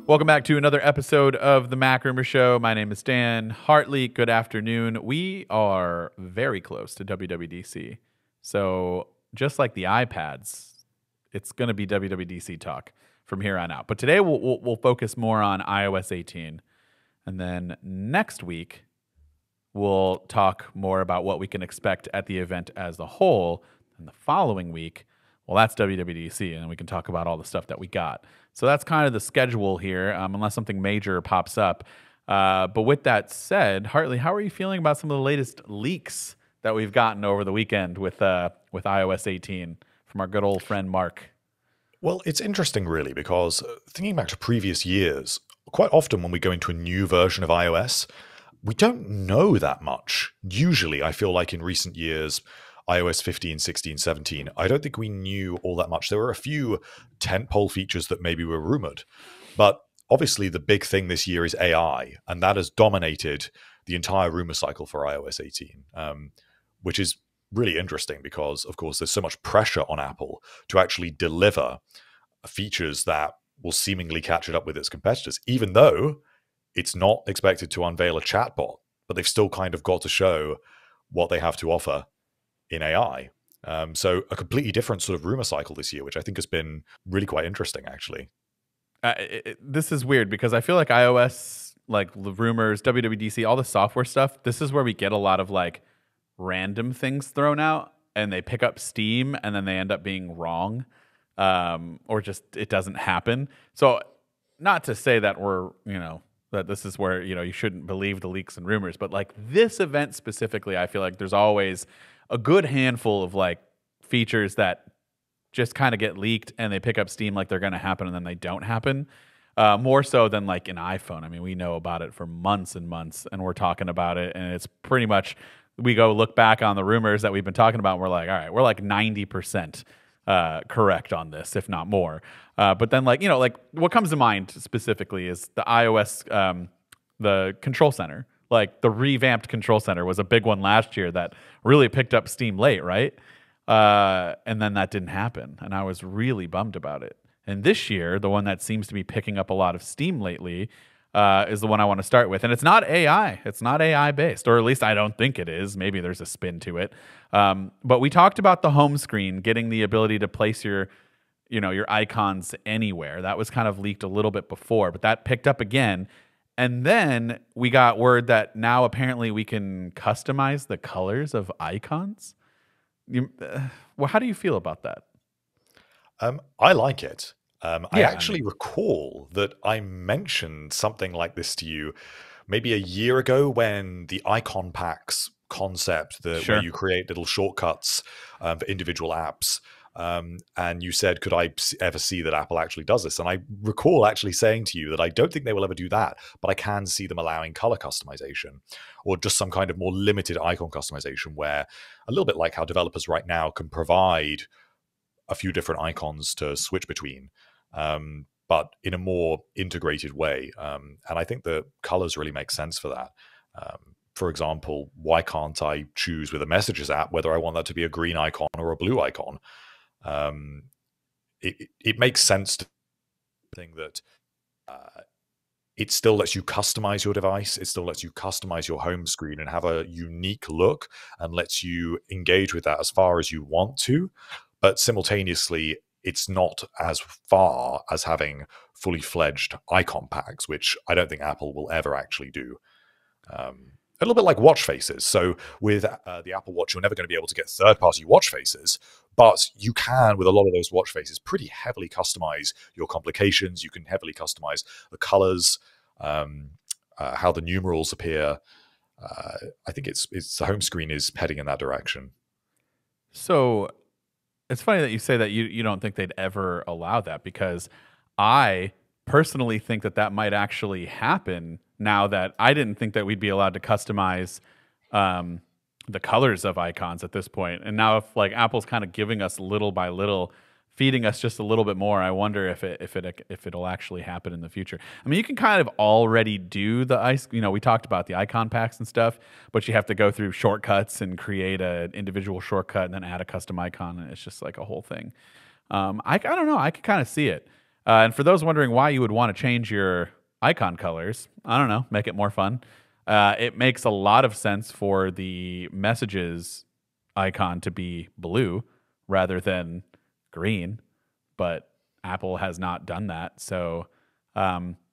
Welcome back to another episode of the MacRumors Show. My name is Dan Hartley. Good afternoon. We are very close to WWDC. So just like the iPads, it's going to be WWDC talk from here on out. But today we'll focus more on iOS 18. And then next week, we'll talk more about what we can expect at the event as a whole. And the following week, well, that's WWDC, and we can talk about all the stuff that we got. So that's kind of the schedule here, unless something major pops up. But with that said, Hartley, how are you feeling about some of the latest leaks that we've gotten over the weekend with iOS 18 from our good old friend Mark? Well, it's interesting, really, because thinking back to previous years, quite often when we go into a new version of iOS, we don't know that much. Usually, I feel like in recent years, iOS 15, 16, 17, I don't think we knew all that much. There were a few tentpole features that maybe were rumored, but obviously the big thing this year is AI, and that has dominated the entire rumor cycle for iOS 18, which is really interesting because, of course, there's so much pressure on Apple to actually deliver features that will seemingly catch it up with its competitors, even though it's not expected to unveil a chatbot, but they've still kind of got to show what they have to offer in AI. So a completely different sort of rumor cycle this year, which I think has been really quite interesting, actually. This is weird because I feel like iOS, like the rumors, WWDC, all the software stuff, this is where we get a lot of like random things thrown out and they pick up steam and then they end up being wrong, or just it doesn't happen. So not to say that that this is where, you shouldn't believe the leaks and rumors, but like this event specifically, I feel like there's always a good handful of like features that just kind of get leaked and they pick up steam like they're going to happen and then they don't happen. More so than like an iPhone. I mean, we know about it for months and months and we're talking about it, and it's pretty much, we go look back on the rumors that we've been talking about and we're like, all right, we're like 90% correct on this, if not more. But then like what comes to mind specifically is the iOS, the control center. Like the revamped control center was a big one last year that really picked up steam late, right? And then that didn't happen, and I was really bummed about it. And this year, the one that seems to be picking up a lot of steam lately is the one I want to start with. And it's not AI. It's not AI based, or at least I don't think it is. Maybe there's a spin to it. But we talked about the home screen getting the ability to place your icons anywhere. That was kind of leaked a little bit before, but that picked up again. And then we got word that now apparently we can customize the colors of icons. Well, how do you feel about that? I like it. I actually recall that I mentioned something like this to you maybe a year ago when the icon packs concept, where you create little shortcuts for individual apps. And you said, could I ever see that Apple actually does this? And I recall actually saying to you that I don't think they will ever do that, but I can see them allowing color customization or just some kind of more limited icon customization, where a little bit like how developers right now can provide a few different icons to switch between, but in a more integrated way. And I think the colors really make sense for that. For example, why can't I choose with a Messages app whether I want that to be a green icon or a blue icon? It makes sense to think that it still lets you customize your device. It still lets you customize your home screen and have a unique look, and lets you engage with that as far as you want to. But simultaneously, it's not as far as having fully fledged icon packs, which I don't think Apple will ever actually do. A little bit like watch faces. So with the Apple Watch, you're never going to be able to get third-party watch faces, but you can, with a lot of those watch faces, pretty heavily customize your complications. You can heavily customize the colors, how the numerals appear. I think it's the home screen is heading in that direction. So it's funny that you say that you don't think they'd ever allow that, because I personally think that might actually happen. Now that I didn't think that we'd be allowed to customize the colors of icons at this point. And now if like Apple's kind of giving us little by little, feeding us just a little bit more, I wonder if it'll actually happen in the future. I mean, you can kind of already do we talked about the icon packs and stuff, but you have to go through shortcuts and create an individual shortcut and then add a custom icon, and it's just like a whole thing. I don't know. I could kind of see it. And for those wondering why you would want to change your icon colors, I don't know, make it more fun. It makes a lot of sense for the messages icon to be blue rather than green, but Apple has not done that. So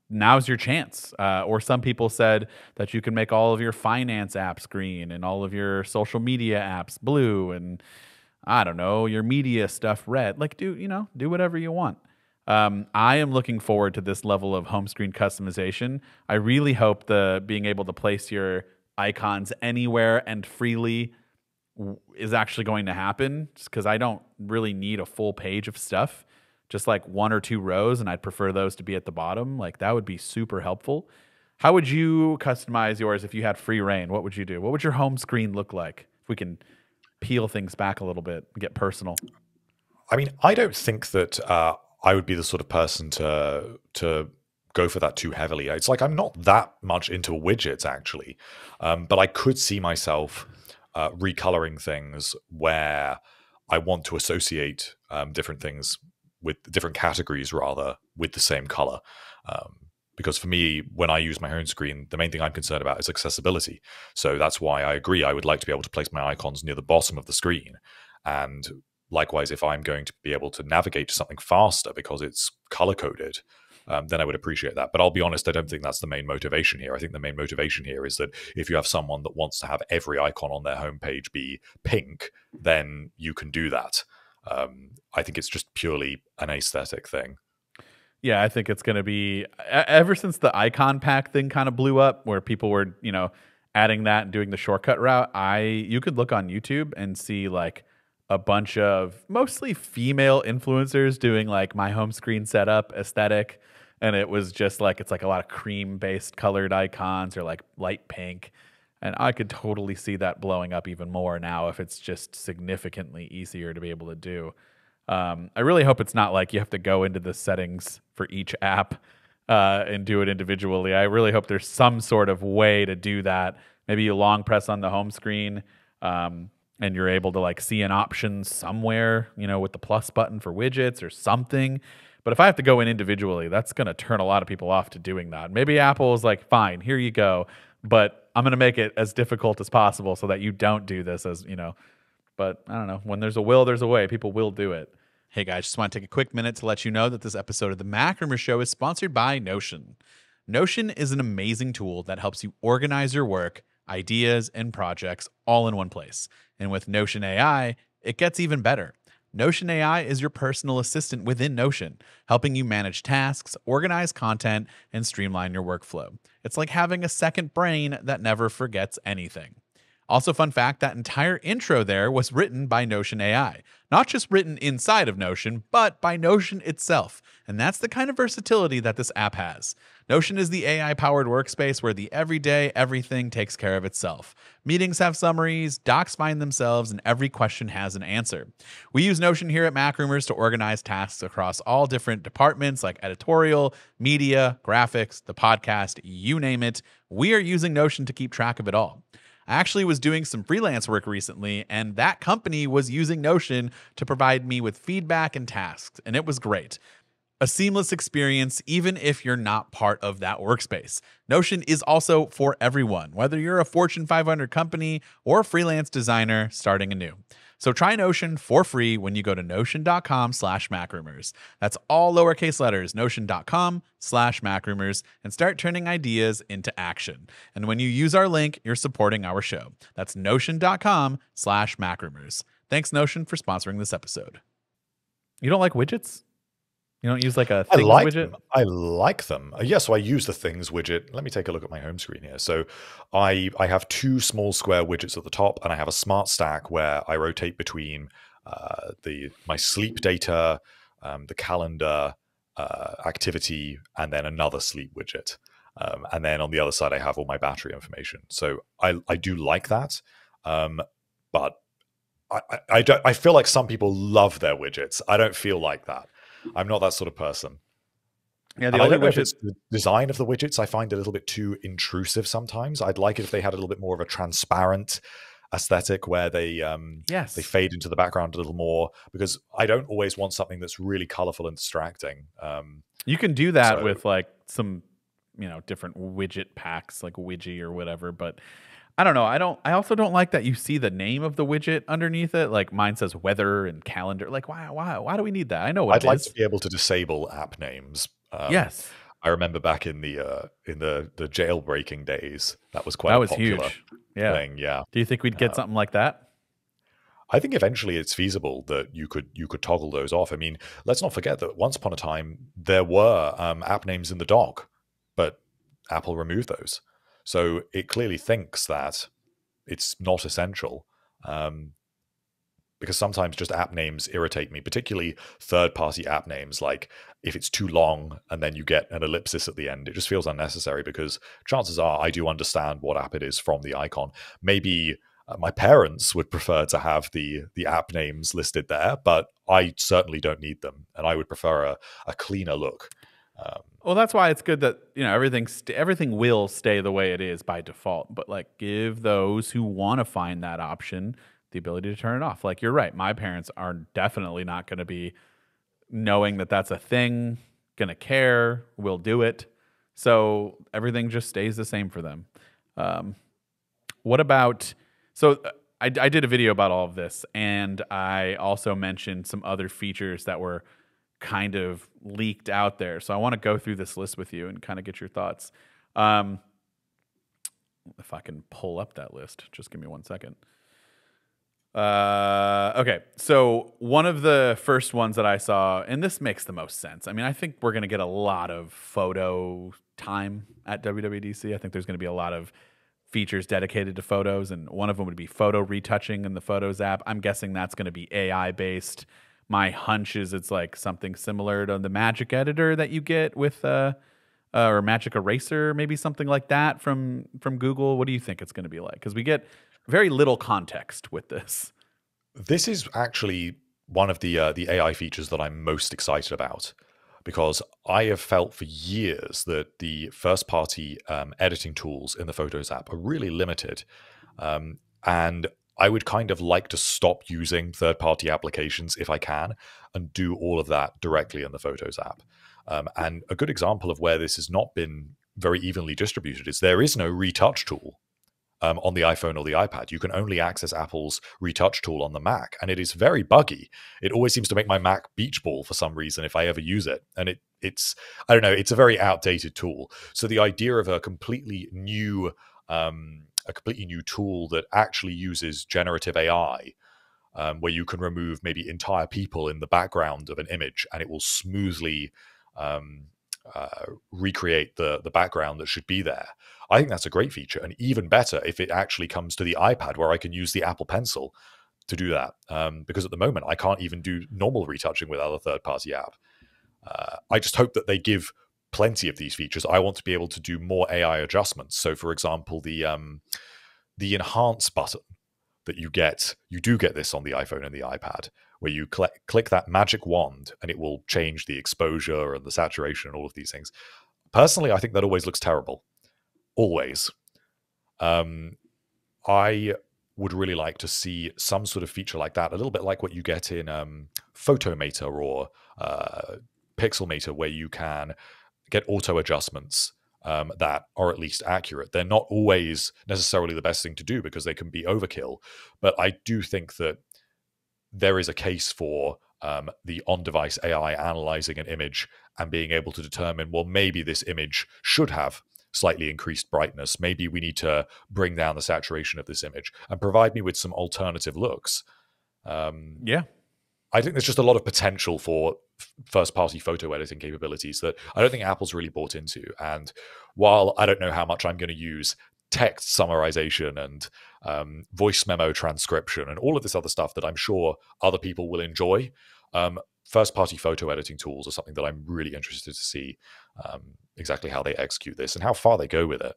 now's your chance. Or some people said that you can make all of your finance apps green and all of your social media apps blue and I don't know, your media stuff red. Like do whatever you want. I am looking forward to this level of home screen customization. I really hope the being able to place your icons anywhere and freely is actually going to happen, just because I don't really need a full page of stuff, just like 1 or 2 rows, and I'd prefer those to be at the bottom. Like that would be super helpful. How would you customize yours if you had free reign? What would you do? What would your home screen look like? If we can peel things back a little bit and get personal. I mean, I don't think that I would be the sort of person to go for that too heavily. It's like I'm not that much into widgets actually, but I could see myself recoloring things where I want to associate different things with different categories rather with the same color. Because for me, when I use my home screen, the main thing I'm concerned about is accessibility. So that's why I agree I would like to be able to place my icons near the bottom of the screen. And likewise, if I'm going to be able to navigate to something faster because it's color-coded, then I would appreciate that. But I'll be honest, I don't think that's the main motivation here. I think the main motivation here is that if you have someone that wants to have every icon on their homepage be pink, then you can do that. I think it's just purely an aesthetic thing. Yeah, I think it's going to be, ever since the icon pack thing kind of blew up, where people were, adding that and doing the shortcut route, you could look on YouTube and see like a bunch of mostly female influencers doing like my home screen setup aesthetic. And it was just like, it's like a lot of cream based colored icons or like light pink. And I could totally see that blowing up even more now if it's just significantly easier to be able to do. I really hope it's not like you have to go into the settings for each app and do it individually. I really hope there's some sort of way to do that. Maybe you long press on the home screen and you're able to like see an option somewhere, with the plus button for widgets or something. But if I have to go in individually, that's going to turn a lot of people off to doing that. Maybe Apple is like, fine, here you go. But I'm going to make it as difficult as possible so that you don't do this But I don't know. When there's a will, there's a way. People will do it. Hey guys, just want to take a quick minute to let you know that this episode of the MacRumors Show is sponsored by Notion. Notion is an amazing tool that helps you organize your work, ideas, and projects all in one place. And with Notion AI, it gets even better. Notion AI is your personal assistant within Notion, helping you manage tasks, organize content, and streamline your workflow. It's like having a second brain that never forgets anything. Also, fun fact, that entire intro there was written by Notion AI. Not just written inside of Notion, but by Notion itself. And that's the kind of versatility that this app has. Notion is the AI-powered workspace where the everyday everything takes care of itself. Meetings have summaries, docs find themselves, and every question has an answer. We use Notion here at MacRumors to organize tasks across all different departments like editorial, media, graphics, the podcast, you name it. We are using Notion to keep track of it all. I actually was doing some freelance work recently, and that company was using Notion to provide me with feedback and tasks, and it was great. A seamless experience, even if you're not part of that workspace. Notion is also for everyone, whether you're a Fortune 500 company or a freelance designer starting anew. So try Notion for free when you go to notion.com/macrumors. That's all lowercase letters, notion.com/macrumors, and start turning ideas into action. And when you use our link, you're supporting our show. That's notion.com/macrumors. Thanks, Notion, for sponsoring this episode. You don't like widgets? You don't use like a things widget? I like them. Yeah, so I use the things widget. Let me take a look at my home screen here. So I have 2 small square widgets at the top, and I have a smart stack where I rotate between my sleep data, the calendar, activity, and then another sleep widget. And then on the other side, I have all my battery information. So I do like that, but I feel like some people love their widgets. I don't feel like that. I'm not that sort of person. Yeah, I don't know if it's the design of the widgets I find a little bit too intrusive sometimes. I'd like it if they had a little bit more of a transparent aesthetic where they Yes. fade into the background a little more, because I don't always want something that's really colorful and distracting. You can do that So with like some, different widget packs like Widgie or whatever, but I don't know. I also don't like that you see the name of the widget underneath it. Like mine says weather and calendar. Like why do we need that? I know what I'd it like to is. be able to disable app names. Yes. I remember back in the jailbreaking days, that was quite That a was popular huge. Yeah. thing. Yeah. Do you think we'd get something like that? I think eventually it's feasible that you could toggle those off. I mean, let's not forget that once upon a time there were app names in the dock, but Apple removed those. So it clearly thinks that it's not essential, because sometimes just app names irritate me, particularly third-party app names. Like if it's too long and then you get an ellipsis at the end, it just feels unnecessary, because chances are I do understand what app it is from the icon. Maybe my parents would prefer to have the app names listed there, but I certainly don't need them, and I would prefer a cleaner look. Well, that's why it's good that everything will stay the way it is by default. But like, give those who want to find that option the ability to turn it off. Like you're right, my parents are definitely not going to be knowing that that's a thing, going to care, will do it. So everything just stays the same for them. What about so? I did a video about all of this, and I also mentioned some other features that were kind of leaked out there. So I want to go through this list with you and kind of get your thoughts. If I can pull up that list, just give me 1 second. Okay, so one of the first ones that I saw, and this makes the most sense. I mean, I think we're going to get a lot of photo time at WWDC. I think there's going to be a lot of features dedicated to photos, and one of them would be photo retouching in the Photos app. I'm guessing that's going to be AI based. My hunch is it's like something similar to the Magic Editor that you get with or Magic Eraser, maybe something like that from Google. What do you think it's going to be like? Because we get very little context with this. This is actually one of the AI features that I'm most excited about, because I have felt for years that the first-party editing tools in the Photos app are really limited, and I would kind of like to stop using third-party applications if I can and do all of that directly in the Photos app. And a good example of where this has not been very evenly distributed is there is no retouch tool on the iPhone or the iPad. You can only access Apple's retouch tool on the Mac, and it is very buggy. It always seems to make my Mac beach ball for some reason if I ever use it. And it's I don't know, it's a very outdated tool. So the idea of a completely new tool that actually uses generative AI, where you can remove maybe entire people in the background of an image and it will smoothly recreate the background that should be there. I think that's a great feature, and even better if it actually comes to the iPad where I can use the Apple Pencil to do that, because at the moment I can't even do normal retouching with other third-party app. I just hope that they give plenty of these features. I want to be able to do more AI adjustments. So, for example, the enhance button that you do get this on the iPhone and the iPad, where you click that magic wand and it will change the exposure and the saturation and all of these things. Personally, I think that always looks terrible. Always. I would really like to see some sort of feature like that, a little bit like what you get in Photomator or Pixelmator, where you can get auto adjustments that are at least accurate. They're not always necessarily the best thing to do because they can be overkill, but I do think that there is a case for the on-device AI analyzing an image and being able to determine, well, maybe this image should have slightly increased brightness. Maybe we need to bring down the saturation of this image and provide me with some alternative looks. Yeah. I think there's just a lot of potential for first-party photo editing capabilities that I don't think Apple's really bought into. And while I don't know how much I'm going to use text summarization and voice memo transcription and all of this other stuff that I'm sure other people will enjoy, first-party photo editing tools are something that I'm really interested to see exactly how they execute this and how far they go with it.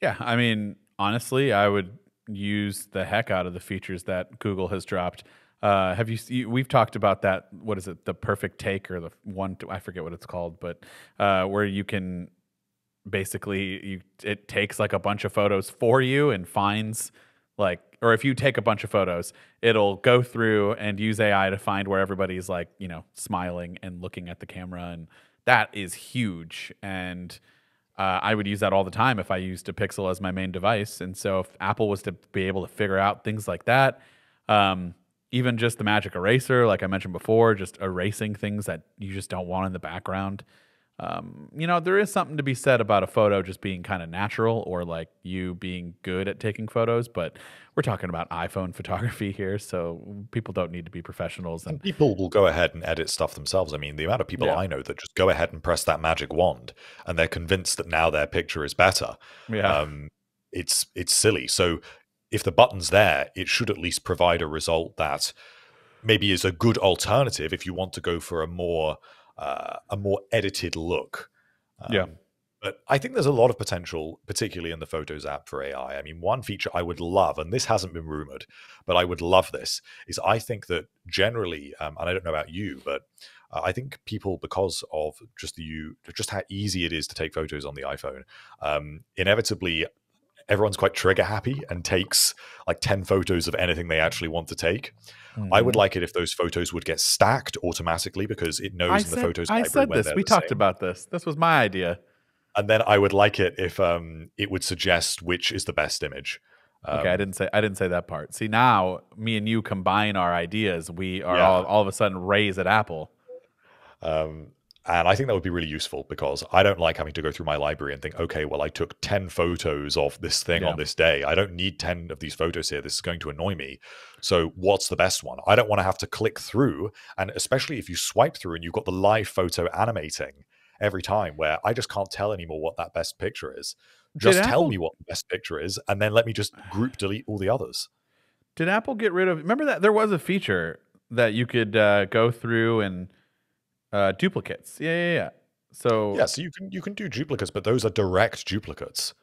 Yeah, I mean, honestly, I would use the heck out of the features that Google has dropped. Have you? We've talked about that. What is it? The perfect take, or the one? I forget what it's called, but where you can basically it takes like a bunch of photos for you and finds like, or if you take a bunch of photos, it'll go through and use AI to find where everybody's like, you know, smiling and looking at the camera. And that is huge. And I would use that all the time if I used a Pixel as my main device. And so if Apple was to be able to figure out things like that, even just the magic eraser, like I mentioned before, just erasing things that you just don't want in the background. You know, there is something to be said about a photo just being kind of natural, or like you being good at taking photos, but we're talking about iPhone photography here, so people don't need to be professionals. And people will go ahead and edit stuff themselves. I mean, the amount of people I know that just go ahead and press that magic wand and they're convinced that now their picture is better. Yeah. It's silly. So if the button's there, it should at least provide a result that maybe is a good alternative if you want to go for a more edited look. But I think there's a lot of potential, particularly in the Photos app for AI. I mean, one feature I would love, and this hasn't been rumored, but I would love this, is I think that generally, and I don't know about you, but I think people, because of just how easy it is to take photos on the iPhone, inevitably everyone's quite trigger happy and takes like 10 photos of anything they actually want to take. I would like it if those photos would get stacked automatically, because it knows in the photos library. I said this. We talked about this. This was my idea. And then I would like it if it would suggest which is the best image. Okay, I didn't say that part. See, now me and you combine our ideas. We are all of a sudden raise at Apple. And I think that would be really useful, because I don't like having to go through my library and think, okay, well, I took 10 photos of this thing on this day. I don't need 10 of these photos here. This is going to annoy me. So what's the best one? I don't want to have to click through. And especially if you swipe through and you've got the live photo animating every time, where I just can't tell anymore what that best picture is. Just tell me what the best picture is, and then let me just group delete all the others. Did Apple get rid of... Remember that there was a feature that you could go through and... duplicates. So you can do duplicates, but those are direct duplicates.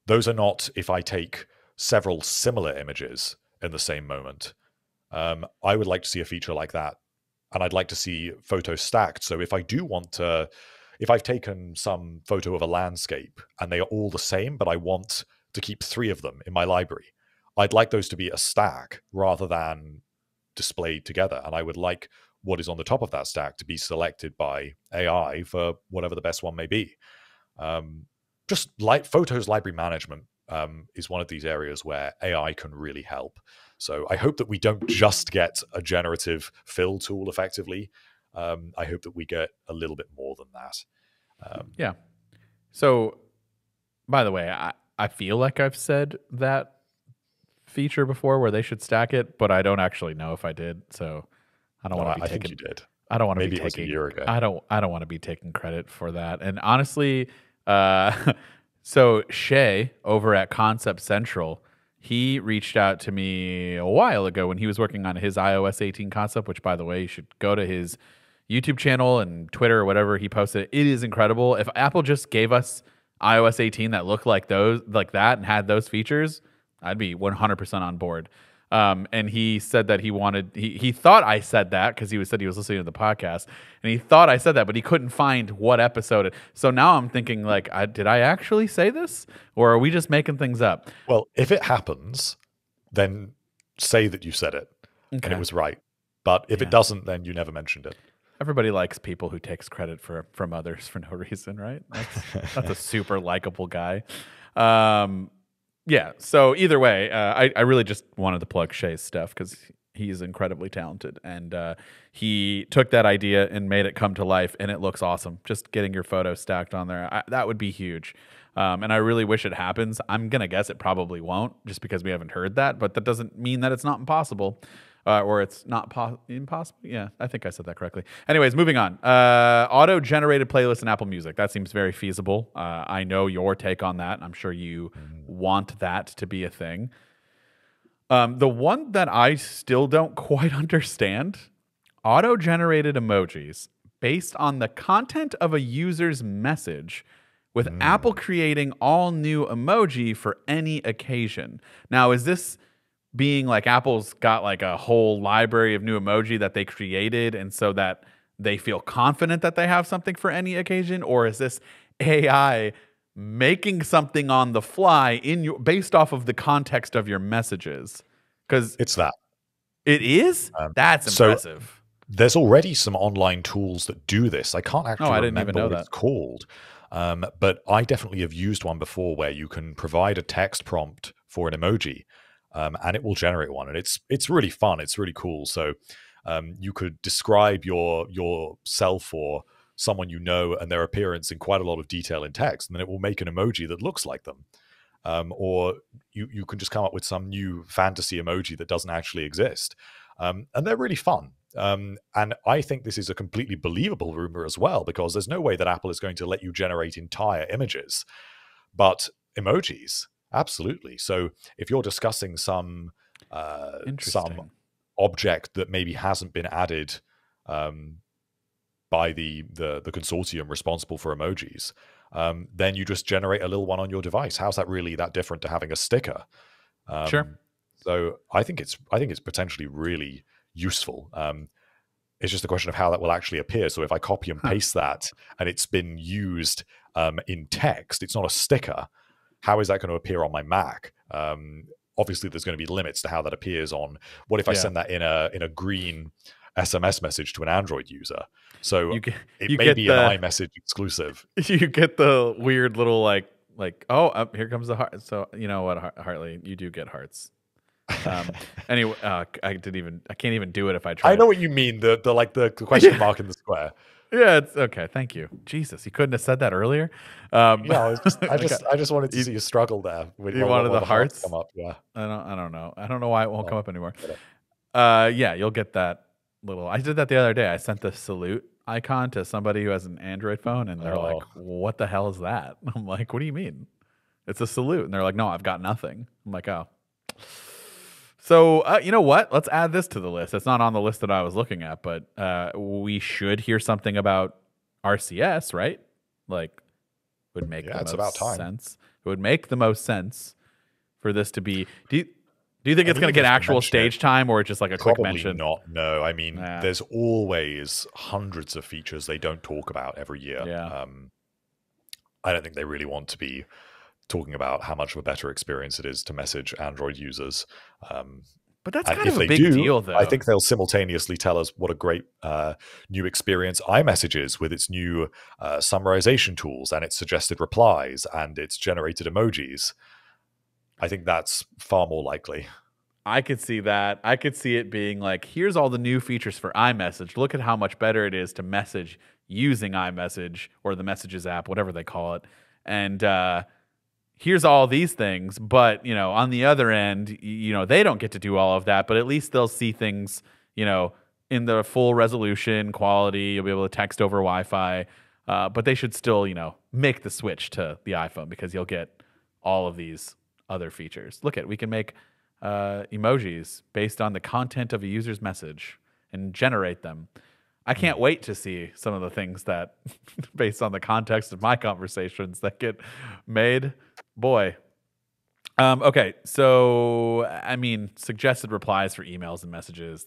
Those are not if I take several similar images in the same moment. I would like to see a feature like that, and I'd like to see photos stacked. So if I do want to, if I've taken some photo of a landscape and they are all the same, but I want to keep 3 of them in my library, I'd like those to be a stack rather than displayed together. And I would like what is on the top of that stack to be selected by AI for whatever the best one may be. Just like photos library management is one of these areas where AI can really help. So I hope that we don't just get a generative fill tool effectively. I hope that we get a little bit more than that. So, by the way, I feel like I've said that feature before where they should stack it, but I don't actually know if I did. So I don't want to be taking. I think you did. I don't want to be taking. Maybe it was a year ago. I don't want to be taking credit for that. And honestly, so Shay over at Concept Central, he reached out to me a while ago when he was working on his iOS 18 concept, which, by the way, you should go to his YouTube channel and Twitter or whatever he posted. It is incredible. If Apple just gave us iOS 18 that looked like that and had those features, I'd be 100% on board. And he said that he thought I said that because he said he was listening to the podcast, and he thought I said that, but he couldn't find what episode. So now I'm thinking, like, did I actually say this, or are we just making things up? Well, if it happens, then say that you said it and it was right. But if it doesn't, then you never mentioned it. Everybody likes people who takes credit from others for no reason, right? That's a super likable guy. Yeah, so either way, I really just wanted to plug Shay's stuff because he's incredibly talented. And he took that idea and made it come to life, and it looks awesome. Just getting your photos stacked on there, that would be huge. And I really wish it happens. I'm going to guess it probably won't just because we haven't heard that, but that doesn't mean that it's not impossible. Or it's not impossible. Yeah, I think I said that correctly. Anyways, moving on. Auto-generated playlist in Apple Music. That seems very feasible. I know your take on that. I'm sure you want that to be a thing. The one that I still don't quite understand, auto-generated emojis based on the content of a user's message, with Apple creating all new emoji for any occasion. Now, is this being like Apple's got like a whole library of new emoji that they created, and so that they feel confident that they have something for any occasion? Or is this AI making something on the fly based off of the context of your messages. Because It's that. it is? That's So impressive. there's already some online tools that do this. I can't actually I didn't even remember know what that. it's called. But I definitely have used one before where you can provide a text prompt for an emoji, and it will generate one. And it's really fun. It's really cool. So you could describe yourself or someone you know and their appearance in quite a lot of detail in text, and then it will make an emoji that looks like them. Or you can just come up with some new fantasy emoji that doesn't actually exist. And they're really fun. And I think this is a completely believable rumor as well, because there's no way that Apple is going to let you generate entire images. But emojis, absolutely. So if you're discussing some object that maybe hasn't been added by the consortium responsible for emojis, then you just generate a little one on your device. How's that really that different to having a sticker? Sure. So I think it's potentially really useful. It's just a question of how that will actually appear. So if I copy and paste that and it's been used in text, it's not a sticker. How is that going to appear on my Mac? Obviously, there's going to be limits to how that appears on. What if I send that in a green SMS message to an Android user? So it may be an iMessage exclusive. You get the weird little like here comes the heart. So you know what, Hartley, you do get hearts. Anyway, I can't even do it if I try. I know what you mean. The question mark in the square. Yeah, it's okay. Thank you, Jesus. You couldn't have said that earlier. I just wanted to see you struggle there. You wanted the hearts come up. Yeah. I don't know. I don't know why it won't come up anymore. Yeah, you'll get that little. I did that the other day. I sent the salute icon to somebody who has an Android phone, and they're like, "What the hell is that?" I'm like, "What do you mean? It's a salute." And they're like, "No, I've got nothing." I'm like, "Oh." So, you know what? Let's add this to the list. It's not on the list that I was looking at, but we should hear something about RCS, right? Like, would make the most sense. It would make the most sense for this to be. Do you think it's going to get actual stage time, or just like a quick mention? Probably not. No, I mean, there's always hundreds of features they don't talk about every year. Yeah. I don't think they really want to be talking about how much of a better experience it is to message Android users. But that's kind of a big deal, though. I think they'll simultaneously tell us what a great new experience iMessage is with its new summarization tools and its suggested replies and its generated emojis. I think that's far more likely. I could see that. I could see it being like, here's all the new features for iMessage. Look at how much better it is to message using iMessage or the Messages app, whatever they call it. And here's all these things, but, you know, on the other end, you know, they don't get to do all of that, but at least they'll see things, you know, in the full resolution quality. You'll be able to text over Wi-Fi, but they should still, you know, make the switch to the iPhone because you'll get all of these other features. We can make emojis based on the content of a user's message and generate them. I can't wait to see some of the things that, based on the context of my conversations, that get made. Boy. Okay, so, I mean, suggested replies for emails and messages.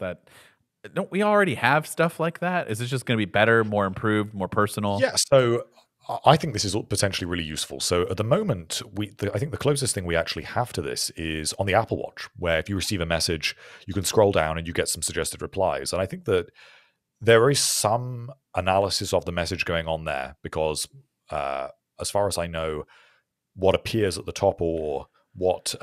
Don't we already have stuff like that? Is this just going to be better, more improved, more personal? Yeah, so I think this is potentially really useful. So at the moment, I think the closest thing we actually have to this is on the Apple Watch, where if you receive a message, you can scroll down and you get some suggested replies. And I think that there is some analysis of the message going on there because, as far as I know, what appears at the top or what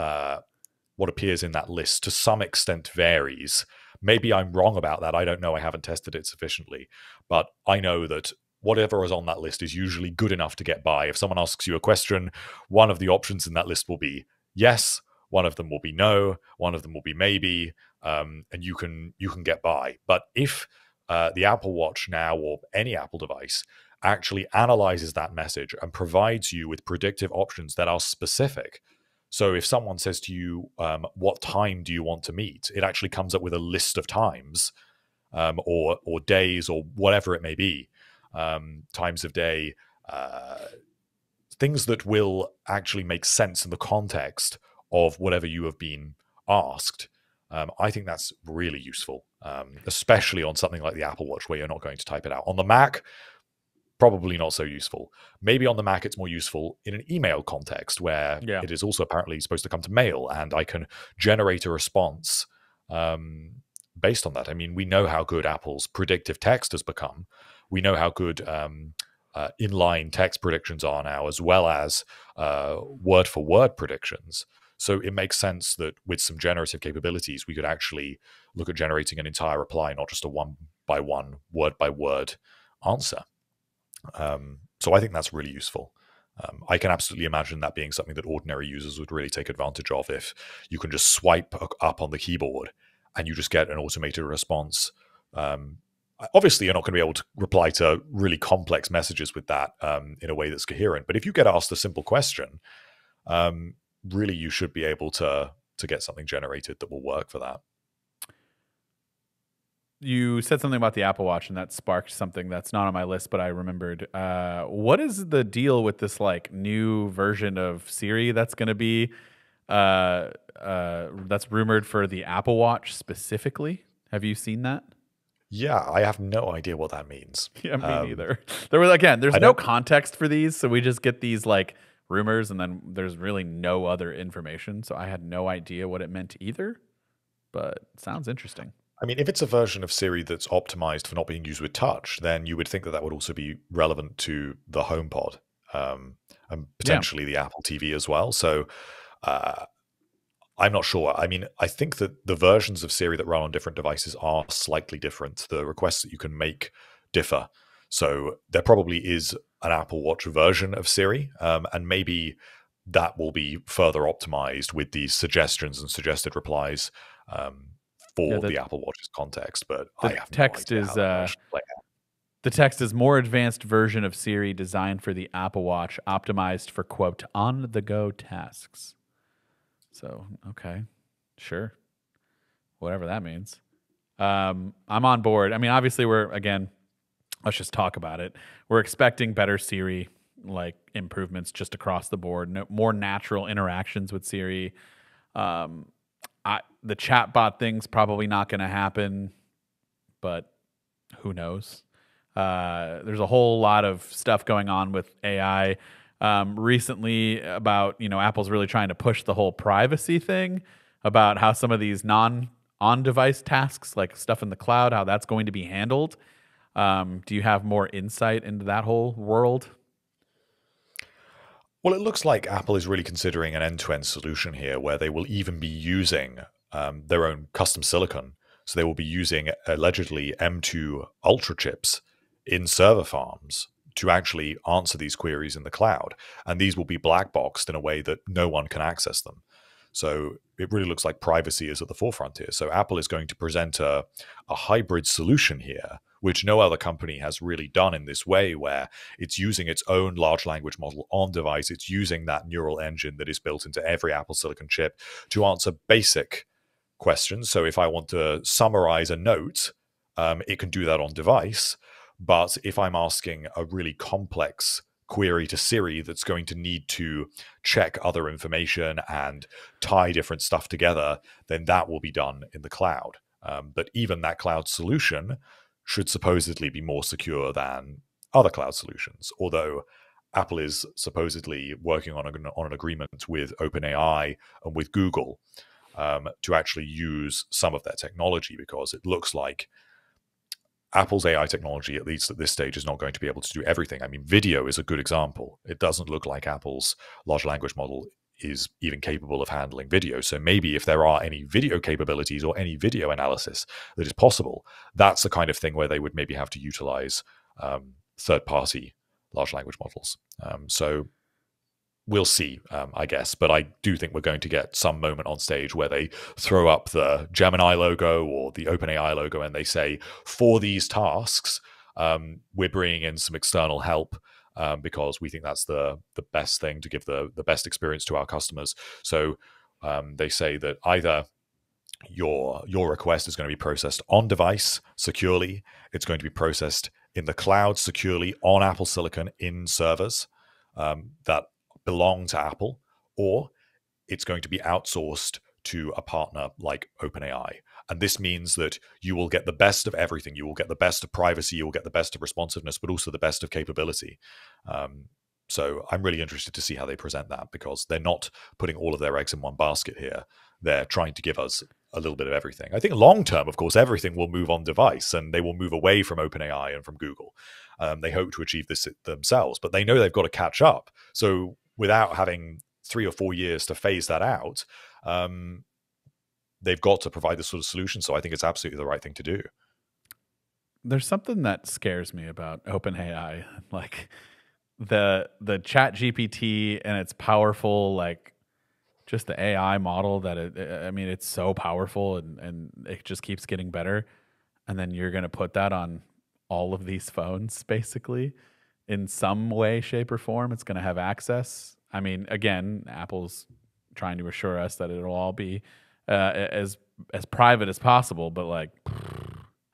appears in that list to some extent varies. Maybe I'm wrong about that. I don't know. I haven't tested it sufficiently. But I know that whatever is on that list is usually good enough to get by. If someone asks you a question, one of the options in that list will be yes, one of them will be no, one of them will be maybe, and you can get by. But if the Apple Watch now or any Apple device actually analyzes that message and provides you with predictive options that are specific. So if someone says to you, what time do you want to meet? It actually comes up with a list of times or days or whatever it may be, times of day, things that will actually make sense in the context of whatever you have been asked. I think that's really useful, especially on something like the Apple Watch where you're not going to type it out. On the Mac, probably not so useful. Maybe on the Mac, it's more useful in an email context where Yeah. it is also apparently supposed to come to mail, and I can generate a response based on that. I mean, we know how good Apple's predictive text has become. We know how good inline text predictions are now, as well as word for word predictions. So it makes sense that with some generative capabilities, we could actually look at generating an entire reply, not just a one by one, word by word answer. So I think that's really useful. I can absolutely imagine that being something that ordinary users would really take advantage of if you can just swipe up on the keyboard and you just get an automated response. Obviously, you're not going to be able to reply to really complex messages with that in a way that's coherent. But if you get asked a simple question, really you should be able to get something generated that will work for that. You said something about the Apple Watch, and that sparked something that's not on my list, but I remembered. What is the deal with this like new version of Siri that's going to be that's rumored for the Apple Watch specifically? Have you seen that? Yeah, I have no idea what that means. Yeah, me neither. There's no context for these, so we just get these like rumors, and then there's really no other information. So I had no idea what it meant either, but it sounds interesting. I mean, if it's a version of Siri that's optimized for not being used with touch, then you would think that would also be relevant to the HomePod and potentially the Apple TV as well. So I'm not sure. I mean, I think that the versions of Siri that run on different devices are slightly different. The requests that you can make differ. So there probably is an Apple Watch version of Siri, and maybe that will be further optimized with these suggestions and suggested replies for the Apple Watch's context, but I have text no idea is how that play out. The text is more advanced version of Siri designed for the Apple Watch, optimized for quote on-the-go tasks. So okay, sure, whatever that means. I'm on board. I mean, obviously, let's just talk about it. We're expecting better Siri like improvements just across the board, more natural interactions with Siri. The chatbot thing's probably not going to happen, but who knows? There's a whole lot of stuff going on with AI recently about, Apple's really trying to push the whole privacy thing about how some of these on-device tasks, like stuff in the cloud, how that's going to be handled. Do you have more insight into that whole world? Well, it looks like Apple is really considering an end-to-end solution here where they will even be using their own custom silicon. So they will be using allegedly M2 Ultra chips in server farms to actually answer these queries in the cloud. And these will be black boxed in a way that no one can access them. So it really looks like privacy is at the forefront here. So Apple is going to present a hybrid solution here, which no other company has really done in this way, where it's using its own large language model on device. It's using that neural engine that is built into every Apple Silicon chip to answer basic questions. So if I want to summarize a note, it can do that on device. But if I'm asking a really complex query to Siri that's going to need to check other information and tie different stuff together, then that will be done in the cloud. But even that cloud solution should supposedly be more secure than other cloud solutions, although Apple is supposedly working on an agreement with OpenAI and with Google to actually use some of their technology, because it looks like Apple's AI technology, at least at this stage, is not going to be able to do everything. I mean, video is a good example. It doesn't look like Apple's large language model is even capable of handling video. So maybe if there are any video capabilities or any video analysis that is possible, that's the kind of thing where they would maybe have to utilize third-party large language models. So we'll see, I guess. But I do think we're going to get some moment on stage where they throw up the Gemini logo or the OpenAI logo and they say, for these tasks, we're bringing in some external help because we think that's the best thing to give the best experience to our customers. So they say that either your request is going to be processed on device securely, it's going to be processed in the cloud securely on Apple Silicon in servers that belong to Apple, or it's going to be outsourced to a partner like OpenAI. And this means that you will get the best of everything. You will get the best of privacy, you will get the best of responsiveness, but also the best of capability. So I'm really interested to see how they present that, because they're not putting all of their eggs in one basket here. They're trying to give us a little bit of everything. I think long term, of course, everything will move on device and they will move away from OpenAI and from Google. They hope to achieve this themselves, but they know they've got to catch up. So without having 3 or 4 years to phase that out, they've got to provide this sort of solution. So I think it's absolutely the right thing to do. There's something that scares me about OpenAI, like the Chat GPT and its powerful, like just the AI model that it's so powerful and it just keeps getting better. And then you're going to put that on all of these phones, basically, in some way, shape, or form. It's going to have access. I mean, again, Apple's trying to assure us that it'll all be as private as possible, but like,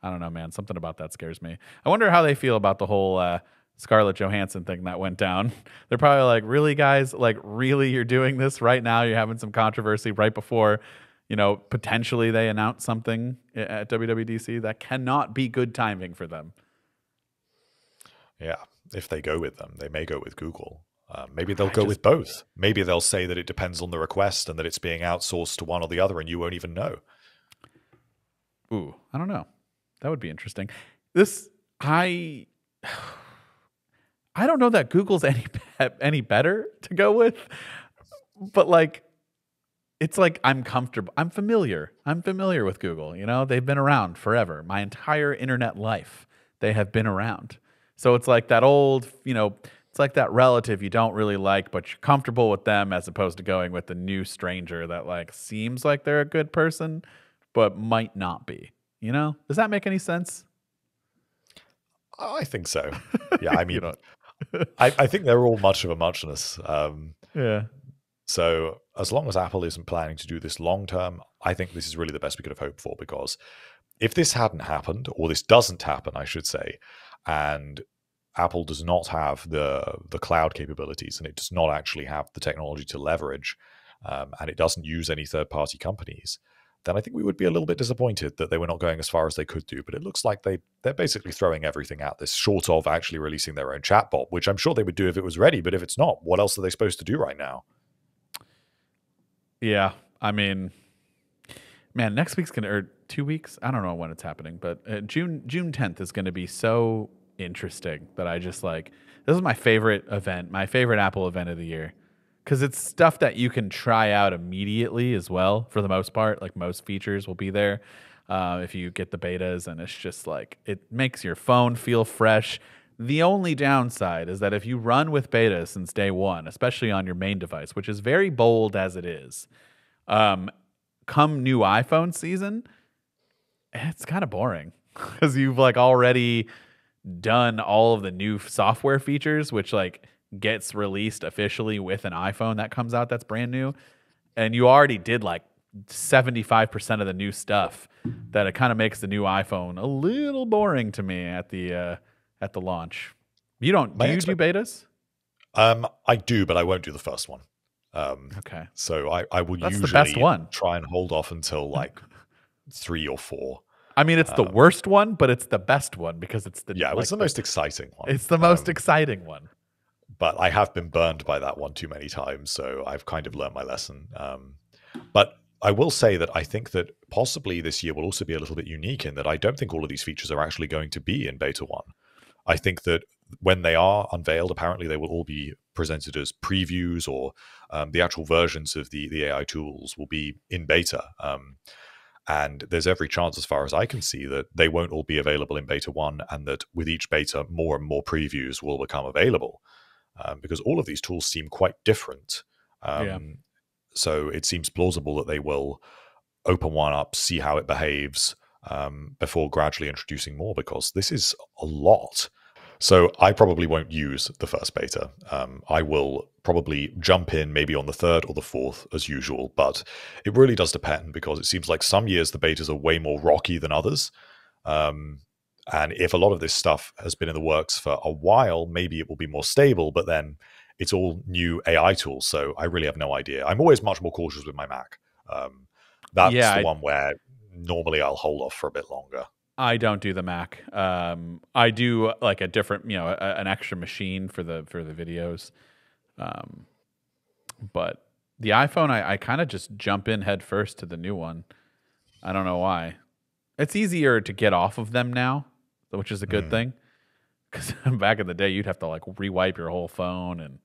I don't know, man. Something about that scares me. I wonder how they feel about the whole Scarlett Johansson thing that went down. They're probably like, really, guys? Like, really, you're doing this right now? You're having some controversy right before, potentially they announce something at WWDC. That cannot be good timing for them. Yeah, if they go with them, they may go with Google. Maybe they'll go with both. Maybe they'll say that it depends on the request and that it's being outsourced to one or the other and you won't even know. Ooh, I don't know. That would be interesting. I don't know that Google's any better to go with, but like, it's like I'm comfortable. I'm familiar with Google. They've been around forever. My entire internet life, they have been around. So it's like that old, it's like that relative you don't really like, but you're comfortable with them, as opposed to going with the new stranger that like seems like they're a good person, but might not be. Does that make any sense? I think so. Yeah, I mean, I think they're all much of a muchness. Yeah. So as long as Apple isn't planning to do this long term, I think this is really the best we could have hoped for, because if this hadn't happened, or this doesn't happen, I should say, and Apple does not have the cloud capabilities and it does not actually have the technology to leverage, and it doesn't use any third-party companies, then I think we would be a little bit disappointed that they were not going as far as they could do. But it looks like they're basically throwing everything at this, short of actually releasing their own chatbot, which I'm sure they would do if it was ready. But if it's not, what else are they supposed to do right now? Yeah, I mean, man, next week's or 2 weeks. I don't know when it's happening, but June 10th is going to be so interesting that I just like. This is my favorite event, my favorite Apple event of the year, because it's stuff that you can try out immediately as well. For the most part, like most features will be there if you get the betas, and it's just like it makes your phone feel fresh. The only downside is that if you run with beta since day one, especially on your main device, which is very bold as it is, come new iPhone season, it's kind of boring because you've like already done all of the new software features, which like gets released officially with an iPhone that comes out that's brand new. And you already did like 75% of the new stuff, that it kind of makes the new iPhone a little boring to me at the launch. You don't, do you do betas? I do, but I won't do the first one. Okay. So I will That's usually the best one. Try and hold off until like 3 or 4. I mean, it's the worst one, but it's the best one because it's the it's the most exciting one. It's the most exciting one. But I have been burned by that one too many times, so I've kind of learned my lesson. But I will say that I think that possibly this year will also be a little bit unique in that I don't think all of these features are actually going to be in beta 1. I think that when they are unveiled, apparently they will all be presented as previews, or the actual versions of the AI tools will be in beta. And there's every chance, as far as I can see, that they won't all be available in beta 1, and that with each beta, more and more previews will become available, because all of these tools seem quite different. So it seems plausible that they will open one up, see how it behaves, before gradually introducing more, because this is a lot. So I probably won't use the first beta. I will probably jump in maybe on the 3rd or the 4th as usual, but it really does depend, because it seems like some years the betas are way more rocky than others. And if a lot of this stuff has been in the works for a while, maybe it will be more stable, but then it's all new AI tools, so I really have no idea. I'm always much more cautious with my Mac. That's the one where normally I'll hold off for a bit longer. I don't do the Mac. I do like a different, an extra machine for the videos. But the iPhone, I kind of just jump in head first to the new one. I don't know why. It's easier to get off of them now, which is a good thing. Because back in the day, you'd have to like rewipe your whole phone, and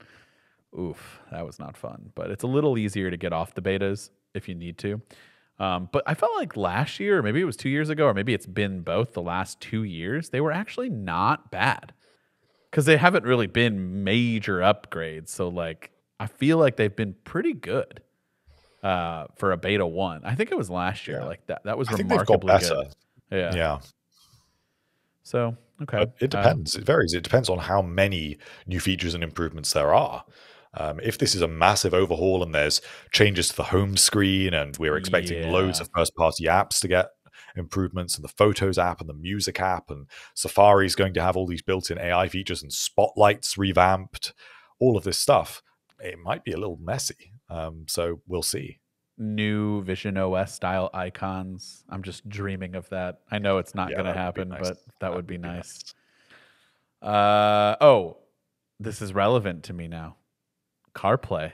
oof, that was not fun. But it's a little easier to get off the betas if you need to. But I felt like last year, or maybe it was 2 years ago, or maybe it's been both the last 2 years, they were actually not bad. Because they haven't really been major upgrades. So like, I feel like they've been pretty good for a beta 1. I think it was last year. Like that was remarkably good. Yeah. So, okay. But it depends. It varies. It depends on how many new features and improvements there are. If this is a massive overhaul and there's changes to the home screen and we're expecting loads of first-party apps to get improvements, and the Photos app and the Music app, and Safari is going to have all these built-in AI features and Spotlight's revamped, all of this stuff, it might be a little messy. So we'll see. New Vision OS style icons. I'm just dreaming of that. I know it's not going to happen, but that would be nice. Oh, this is relevant to me now. CarPlay.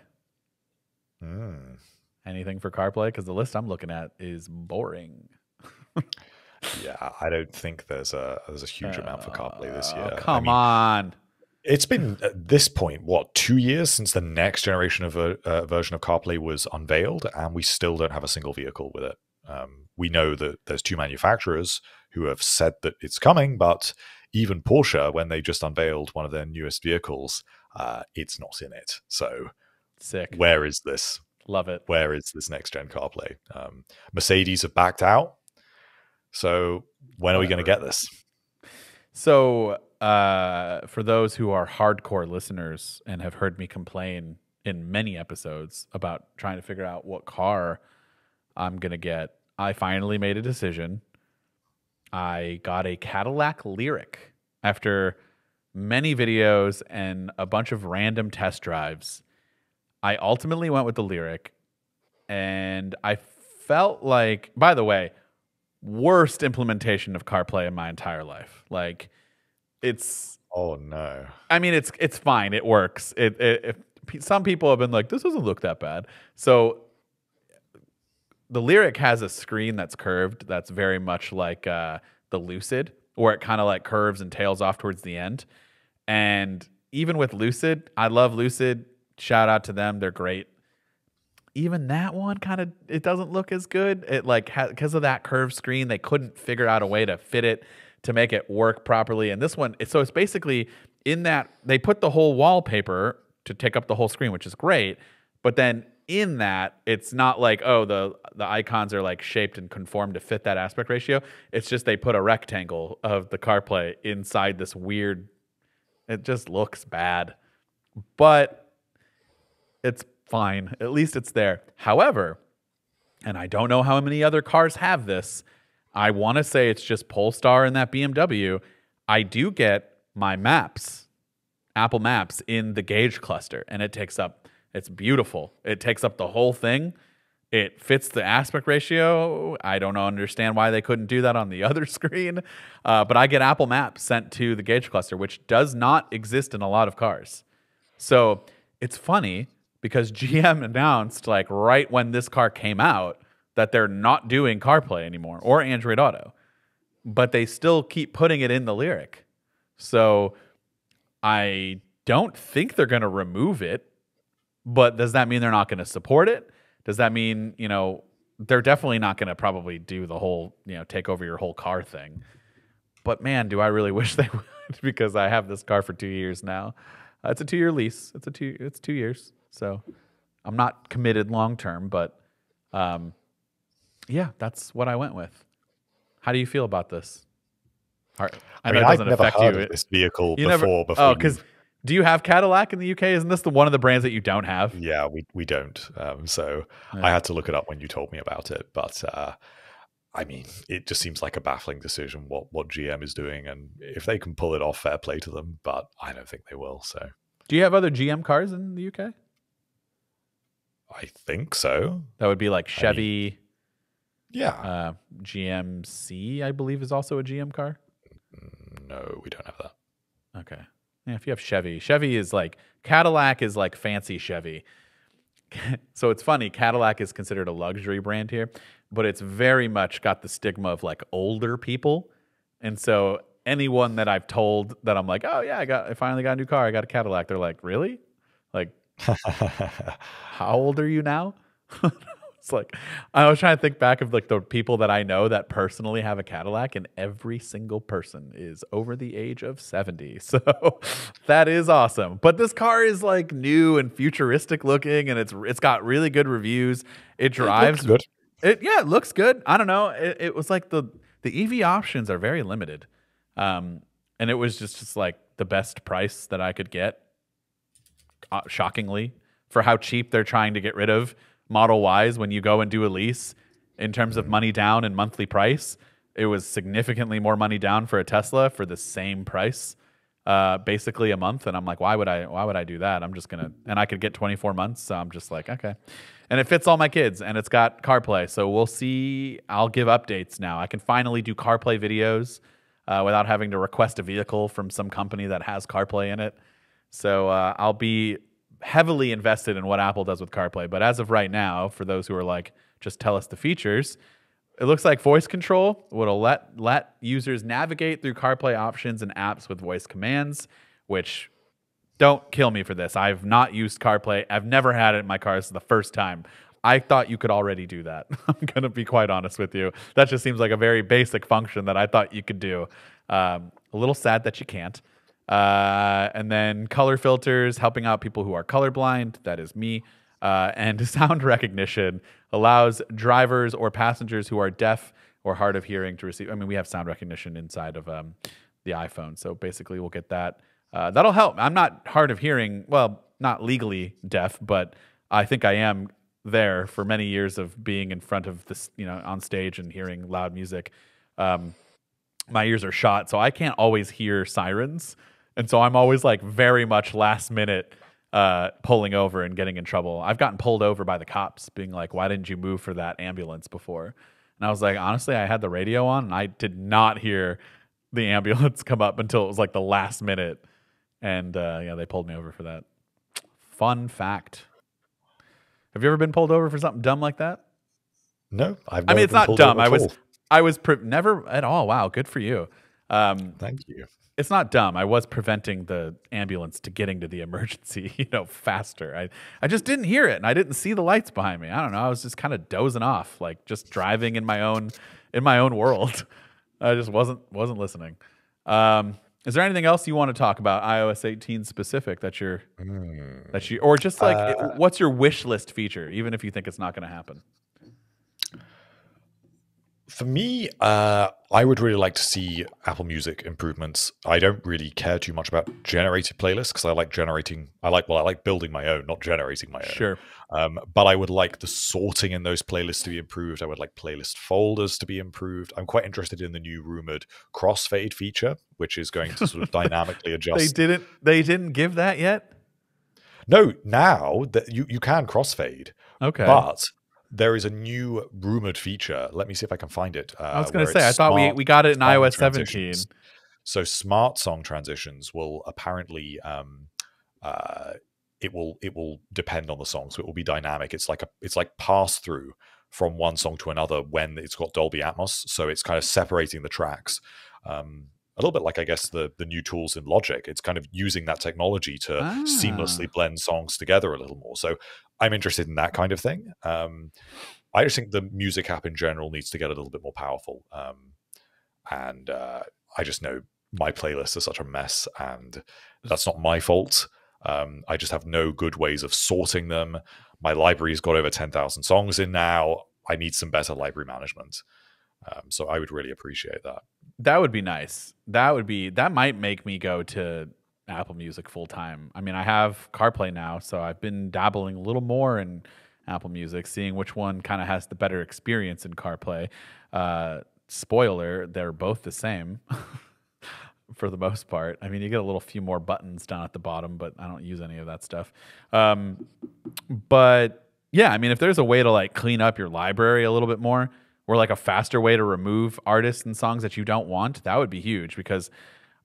Anything for CarPlay? Because the list I'm looking at is boring. Yeah, I don't think there's a huge amount for CarPlay this year. Come on. It's been at this point, 2 years since the next generation of version of CarPlay was unveiled, and we still don't have a single vehicle with it. We know that there's 2 manufacturers who have said that it's coming, but even Porsche, when they just unveiled one of their newest vehicles, it's not in it. So sick. Where is this? Love it. Where is this next-gen CarPlay? Mercedes have backed out. So when are we going to get this? So for those who are hardcore listeners and have heard me complain in many episodes about trying to figure out what car I'm going to get, I finally made a decision. I got a Cadillac Lyriq after many videos and a bunch of random test drives. I ultimately went with the Lyriq, and I felt like, by the way, worst implementation of CarPlay in my entire life. Like, it's... Oh, no. I mean, it's fine. It works. Some people have been like, this doesn't look that bad. So the Lyriq has a screen that's curved that's very much like the Lucid, where it kind of like curves and tails off towards the end. And even with Lucid, I love Lucid. Shout out to them. They're great. Even that one it doesn't look as good. It like because of that curved screen, they couldn't figure out a way to fit it to make it work properly. And this one, so it's basically in that they put the whole wallpaper to take up the whole screen, which is great. But then in that, it's not like, oh, the icons are like shaped and conformed to fit that aspect ratio. It's just they put a rectangle of the CarPlay inside this weird. It just looks bad, but it's fine. At least it's there. However, and I don't know how many other cars have this, I want to say it's just Polestar and that BMW. I do get my maps, Apple Maps, in the gauge cluster, and it's beautiful. It takes up the whole thing. It fits the aspect ratio. I don't understand why they couldn't do that on the other screen. But I get Apple Maps sent to the gauge cluster, which does not exist in a lot of cars. So it's funny because GM announced, like, right when this car came out, that they're not doing CarPlay anymore or Android Auto, but they still keep putting it in the Lyriq. So I don't think they're going to remove it, but does that mean they're not going to support it? Does that mean, they're definitely not going to probably do the whole, take over your whole car thing. But man, do I really wish they would, because I have this car for 2 years now. It's a 2-year lease. It's 2 years. So I'm not committed long term, but yeah, that's what I went with. How do you feel about this? I mean, I've never heard of this vehicle before. Oh, because do you have Cadillac in the UK? Isn't this one of the brands that you don't have? Yeah, we don't. So I had to look it up when you told me about it. But I mean, it just seems like a baffling decision what GM is doing, and if they can pull it off, fair play to them. But I don't think they will. So, do you have other GM cars in the UK? I think so. That would be like Chevy. Yeah. GMC, I believe, is also a GM car. No, we don't have that. Okay. Yeah, if you have Chevy is like Cadillac is like fancy Chevy. So it's funny, Cadillac is considered a luxury brand here, but it's very much got the stigma of like older people. And so anyone that I've told that I'm like, oh yeah, I finally got a new car, I got a Cadillac, they're like, really? Like, how old are you now? It's like I was trying to think back of like the people that I know that personally have a Cadillac, and every single person is over the age of 70. So that is awesome. But this car is like new and futuristic looking, and it's got really good reviews. It drives good. It looks good. I don't know. It was like the EV options are very limited, and it was just like the best price that I could get. Shockingly, for how cheap they're trying to get rid of Model Ys when you go and do a lease in terms of money down and monthly price, it was significantly more money down for a Tesla for the same price, basically a month. And I'm like, why would I do that? I'm just gonna, and I could get 24 months. So I'm just like, okay. And it fits all my kids, and it's got CarPlay. So we'll see. I'll give updates now. I can finally do CarPlay videos without having to request a vehicle from some company that has CarPlay in it. So I'll be heavily invested in what Apple does with CarPlay. But as of right now, for those who are like, just tell us the features, it looks like voice control will let users navigate through CarPlay options and apps with voice commands, which don't kill me for this. I've not used CarPlay. I've never had it in my car. This is the first time. I thought you could already do that. I'm going to be quite honest with you. That just seems like a very basic function that I thought you could do. A little sad that you can't. And then color filters, helping out people who are colorblind. That is me. And sound recognition allows drivers or passengers who are deaf or hard of hearing to receive. I mean, we have sound recognition inside of the iPhone. So basically we'll get that. That'll help. I'm not hard of hearing. Well, not legally deaf, but I think I am there for many years of being in front of this, on stage and hearing loud music. My ears are shot, so I can't always hear sirens. And so I'm always like very much last minute pulling over and getting in trouble. I've gotten pulled over by the cops being like, why didn't you move for that ambulance before? And I was like, honestly, I had the radio on and I did not hear the ambulance come up until it was like the last minute. And they pulled me over for that. Fun fact. Have you ever been pulled over for something dumb like that? No, I've I never mean, it's been not pulled dumb. over at I was never at all. Wow, good for you. Thank you. It's not dumb. I was preventing the ambulance to getting to the emergency, faster. I just didn't hear it, and I didn't see the lights behind me. I don't know. I was just kind of dozing off, like just driving in my own world. I just wasn't listening. Is there anything else you want to talk about iOS 18 specific that or just like what's your wish list feature, even if you think it's not going to happen? For me, I would really like to see Apple Music improvements. I don't really care too much about generated playlists because I like building my own, not generating my own. Sure. But I would like the sorting in those playlists to be improved. I would like playlist folders to be improved. I'm quite interested in the new rumored crossfade feature, which is going to sort of dynamically adjust. They didn't give that yet? No, now that you can crossfade. Okay. But there is a new rumored feature. Let me see if I can find it. I was going to say, I thought we got it in iOS 17. So smart song transitions will apparently, it will depend on the song. So it will be dynamic. It's like pass through from one song to another when it's got Dolby Atmos. So it's kind of separating the tracks. A little bit like, I guess, the new tools in Logic. It's kind of using that technology to seamlessly blend songs together a little more. So I'm interested in that kind of thing. I just think the music app in general needs to get a little bit more powerful. And I just know my playlists are such a mess, and that's not my fault. I just have no good ways of sorting them. My library's got over 10,000 songs in now. I need some better library management. So I would really appreciate that. That would be nice. That might make me go to Apple Music full time. I mean, I have CarPlay now, so I've been dabbling a little more in Apple Music, seeing which one kind of has the better experience in CarPlay. Spoiler, they're both the same for the most part. I mean, you get a little few more buttons down at the bottom, but I don't use any of that stuff. But yeah, I mean, if there's a way to like clean up your library a little bit more, or like a faster way to remove artists and songs that you don't want, that would be huge. Because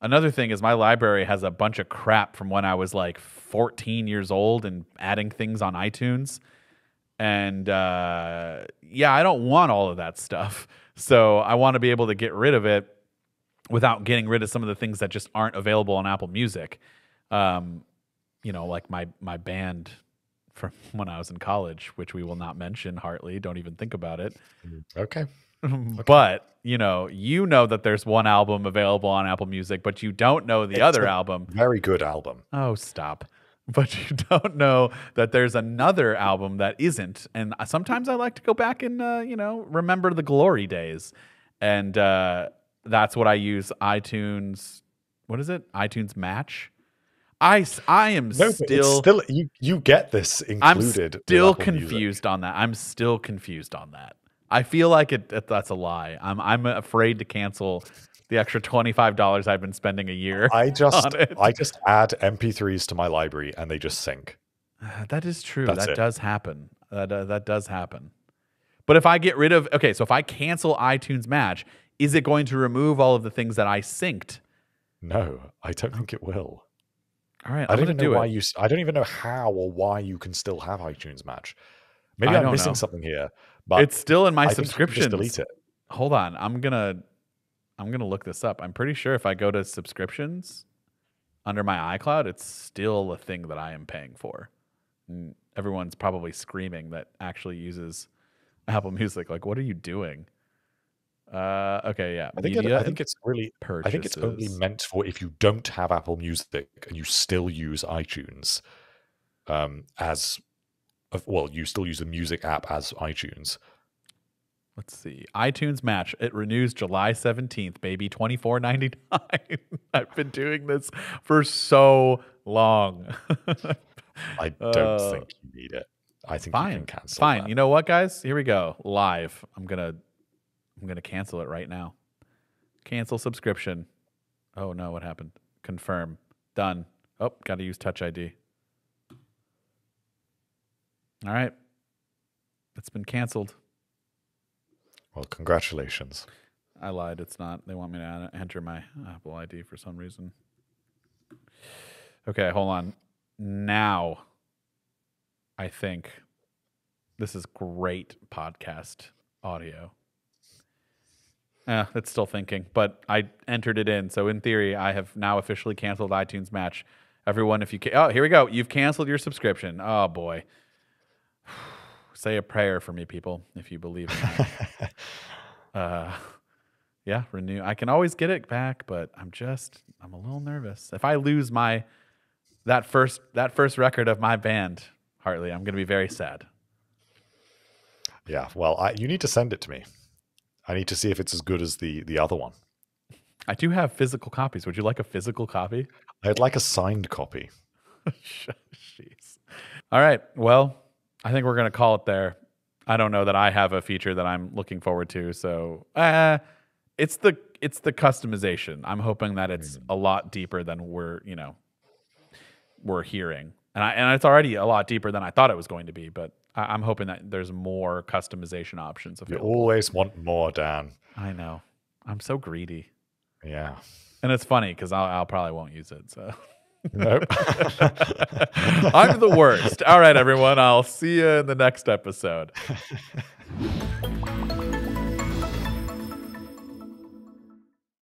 another thing is my library has a bunch of crap from when I was like 14 years old and adding things on iTunes. And yeah, I don't want all of that stuff. So I want to be able to get rid of it without getting rid of some of the things that just aren't available on Apple Music. You know, like my band from when I was in college, which we will not mention, Hartley. Don't even think about it. Okay. But, you know that there's one album available on Apple Music, but you don't know the other album. Very good album. Oh, stop. But you don't know that there's another album that isn't. And sometimes I like to go back and, remember the glory days. And that's what I use iTunes. What is it? iTunes Match. I am still you get this included. I'm still confused on that. I'm still confused on that. I feel like that's a lie. I'm afraid to cancel the extra $25 I've been spending a year. I just add MP3s to my library and they just sync. That is true. That does happen. That does happen. But if I get rid of so if I cancel iTunes Match, is it going to remove all of the things that I synced? No, I don't think it will. All right, I don't even know why I don't even know how or why you can still have iTunes Match. Maybe I'm missing something here, but it's still in my subscriptions. Just delete it. Hold on, I'm gonna look this up. I'm pretty sure if I go to subscriptions under my iCloud, it's still a thing that I am paying for. And everyone's probably screaming that actually uses Apple Music. Like, what are you doing? Okay, yeah. I think it's only meant for if you don't have Apple Music and you still use iTunes you still use the music app as iTunes. Let's see. iTunes Match. It renews July 17th, baby. $24.99. I've been doing this for so long. I don't think you need it. I think you can cancel. Fine. That. You know what, guys? Here we go. Live. I'm gonna cancel it right now. Cancel subscription. Oh no, what happened? Confirm. Done. Oh, got to use Touch ID. All right. It's been canceled. Well, congratulations. I lied. It's not. They want me to enter my Apple ID for some reason. Okay, hold on. Now, I think this is great podcast audio. It's still thinking, but I entered it in. So in theory, I have now officially canceled iTunes Match. Everyone, if you here we go. You've canceled your subscription. Oh boy. Say a prayer for me, people, if you believe in that. Yeah, renew. I can always get it back, but I'm a little nervous. If I lose that first record of my band, Hartley, I'm going to be very sad. Yeah, well, you need to send it to me. I need to see if it's as good as the other one. I do have physical copies. Would you like a physical copy? I'd like a signed copy. Jeez. All right. Well, I think we're going to call it there. I don't know that I have a feature that I'm looking forward to. So it's the customization. I'm hoping that it's a lot deeper than we're hearing. And it's already a lot deeper than I thought it was going to be, but I'm hoping that there's more customization options available. You always want more, Dan. I know. I'm so greedy. Yeah. And it's funny because I'll probably won't use it. So nope. I'm the worst. All right, everyone. I'll see you in the next episode.